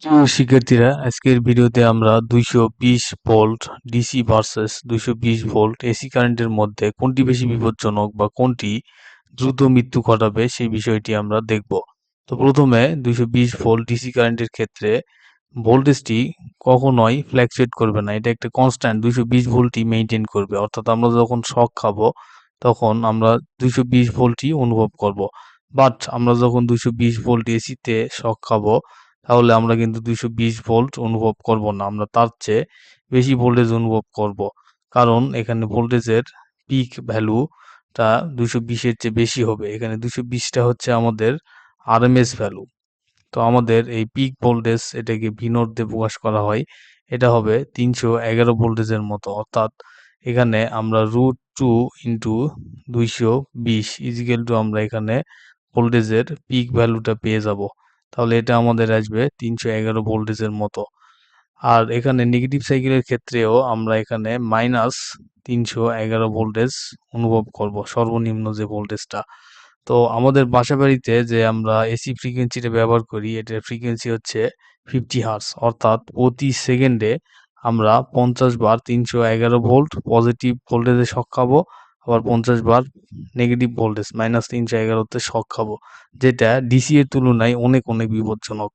প্রিয় শিক্ষার্থীরা, আজকের ভিডিওতে আমরা 220 volt DC versus 220 volt AC কারেন্টের মধ্যে কোনটি বেশি বিপজ্জনক বা কোনটি দ্রুত মৃত্যু ঘটাবে সেই বিষয়টি আমরা দেখব। তো প্রথমে 220 ভোল্ট ডিসি কারেন্টের ক্ষেত্রে ভোল্টেজটি কখনোই ফ্ল্যাকচুয়েট করবে না, এটা একটা কনস্ট্যান্ট 220 ভোল্টই মেনটেন করবে। অর্থাৎ আমরা যখন শক খাবো তখন আমরা 220 ভোল্টই অনুভব করব। বাট আমরা যখন 220 ভোল্ট এসিতে শক খাবো তাহলে আমরা কিন্তু 220 ভোল্ট অনুভব করব না, আমরা তার চেয়ে বেশি ভোল্টেজ অনুভব করব। কারণ এখানে ভোল্টেজের পিক ভ্যালুটা 220-এর চেয়ে বেশি হবে। এখানে 220টা হচ্ছে আমাদের আরএমএস ভ্যালু। তো আমাদের এই পিক ভোল্টেজ এটাকে V0 দিয়ে প্রকাশ করা হয়। এটা হবে 311 ভোল্টেজের মতো। অর্থাৎ এখানে আমরা √2 ইন্টু 220 ইজিক্যাল টু আমরা এখানে ভোল্টেজের পিক ভ্যালুটা পেয়ে যাব। তাহলে এটা আমাদের আসবে 311 ভোল্টেজের মতো। আর এখানে নেগেটিভ সাইকেলের ক্ষেত্রেও আমরা এখানে -311 ভোল্টেজ অনুভব করব, সর্বনিম্ন যে ভোল্টেজটা। তো আমাদের বাসাবাড়িতে যে আমরা এসি ফ্রিকোয়েন্সিটা ব্যবহার করি এটার ফ্রিকোয়েন্সি হচ্ছে 50 হার্টজ। অর্থাৎ প্রতি সেকেন্ডে আমরা 50 বার 311 ভোল্ট পজিটিভ ভোল্টেজে শক খাবো, আবার 50 বার নেগেটিভ ভোল্টেজ -311 তে শক খাবো, যেটা ডিসি এর তুলনায় অনেক অনেক বিপজ্জনক।